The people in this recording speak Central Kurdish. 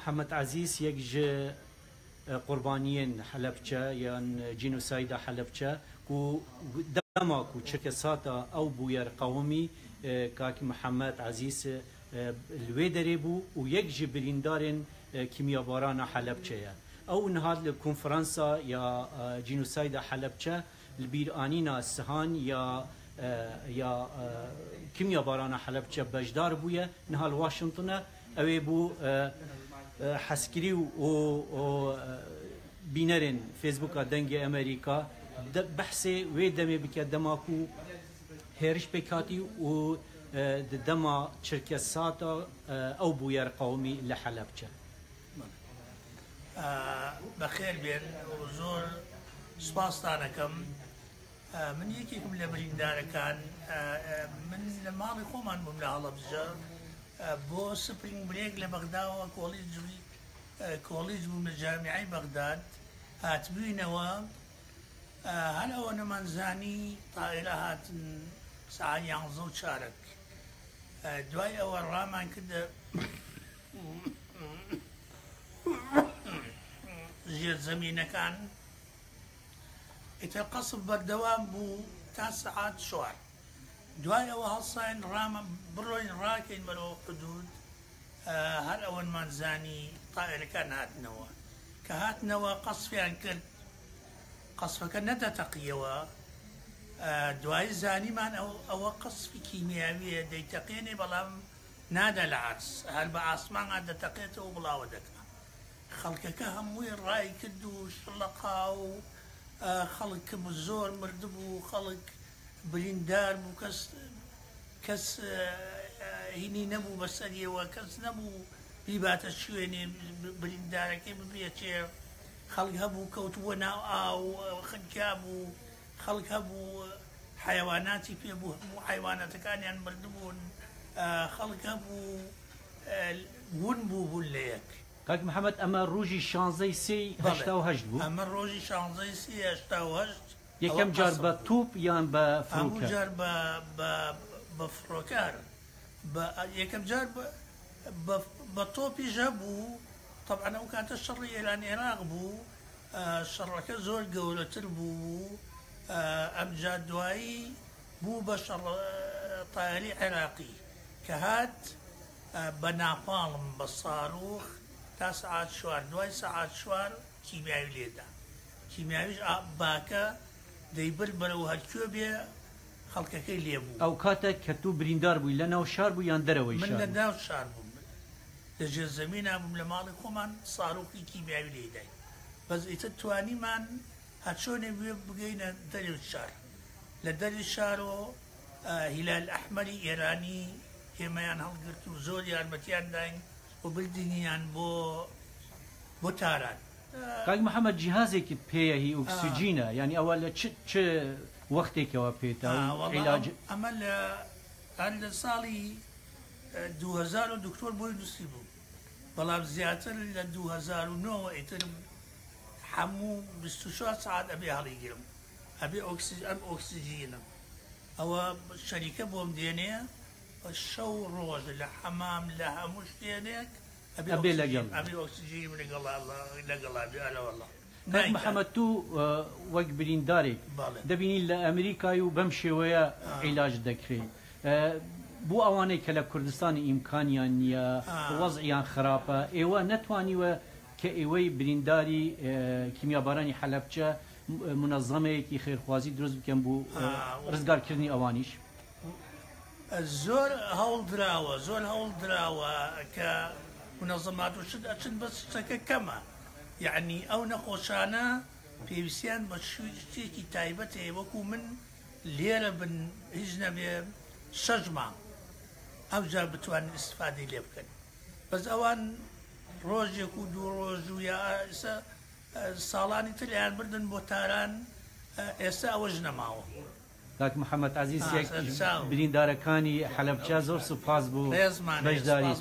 محمد عزیز یک ج قربانیین حلبچه یا جنوساید حلبچه کو دما کو چرکساتا او بویر قومی کاک محمد عزیز الویدری بو و یک ج بریندارن کیمیاباران حلبچه او نهاد لکنفرانسا یا جنوساید حلبچه البیرانینا سهان یا کیمیاباران حلبچه بجدار بویه نهال واشنطن اوی بو حسکری و بینرن فیسبوک دنگ امریکا بحث وی دمی بکه دماکو هرش بکاتی و دما چرکساتا او بویر قومی لحلبچه بخير بين وزور سباس تانكم من يكيكم لبرين داركان من الماضي خومان بملا الله بزر بو سبرينج بريك لبغداد كوليج من جامعي بغداد هاتبينوا هلا وانا منزاني طائرة هات ساعة ينزو تشارك دواي اول رامان كده زير زمينة كان يتقصف بالدوام بو 9 ساعات شوار دواي او هالصين راما بروين راكين ملو حدود هل اول منزاني طائرة كان هات نوا كهات نوا قصف يعني كرد قصف كان ندى تقيوا دواي زاني مان او قصف كيميائية دي تقيني بلام نادى العرس هل بعاصمان هذا تقيته بلا ودك خلقك هم وين راي كدو شلقاو خلق بزور مردبو خلق بليندار بو كس هني نبو بسرية وكس نبو بيبات الشويني بليندار كيف بيتشير خلق هبو كوتونا او خنكابو خلق هبو حيواناتي في ابو حيوانات كان يعني مردبون خلق هبو ونبو بوليك كاك محمد اما روجي شانزي سي هشتاو هجد بو اما روجي شانزي سي هشتاو هجد يكم جار بطوب يان بفروكا امو جار بفروكار يكم جار بطوبي جابو طبعا او كانت الشرية لان العراق بو شركة زور قولة تربو امجاد دواي بو بشر طائري عراقي كهات بنافالم بالصاروخ 9 ساعات شوار 2 ساعات شوار كيميائي ليدا كيميائي باكا ديبل برو هالكوبيا خلقك ليبو او كاتا كتو بريندار بو لنا شار بو يان دروي شار من لنا شار بو لجل زمين ابو لمالي كومان صاروخي كيميائي ليدا بس اتتواني من هاتشوني بقينا دليل الشار لدليل الشارو هلال احمري ايراني كما هالقرتو زوري المتيان داين وبلدنيان بو تاران كاك محمد جهازك بيه اكسجينا يعني اول تش وقتك وبيتا علاج عمل عند صالي 2000 دكتور بو يصيبو بلا زياتر ل 2009 يترم حمو باستشهاد ساعات ابي هاليجرم ابي اكسجين او الشركه بوم دينيه الشو روز لحمام لها مش دينك ابي لقل ابي اكسجين لقل الله لقل ابي انا والله محمد تو وقت برينداري دبيني لامريكا وبمشي ويا علاج دكري بو اواني كلا كردستان امكانيان يا وضعيان خرافه ايوا نتواني و كايوي برينداري كيمياباراني حلبچه منظمه كي خيرخوازي دروز بكم بو رزقار كرني اوانيش زور هول دراوة كمنظمات وشد بس كما يعني او نخوشانا في بسيان بشيكي تايبته وكو من ليرة بن هجنا بشجمع او جاب بتوان الاستفادة اللي بكن بس اوان روج يكو دو روج ويا صالاني تليان بردن بوتاران اسا اوجنا معه لك محمد عزيز برينداركاني حلبچه زور سپاس بو بجداري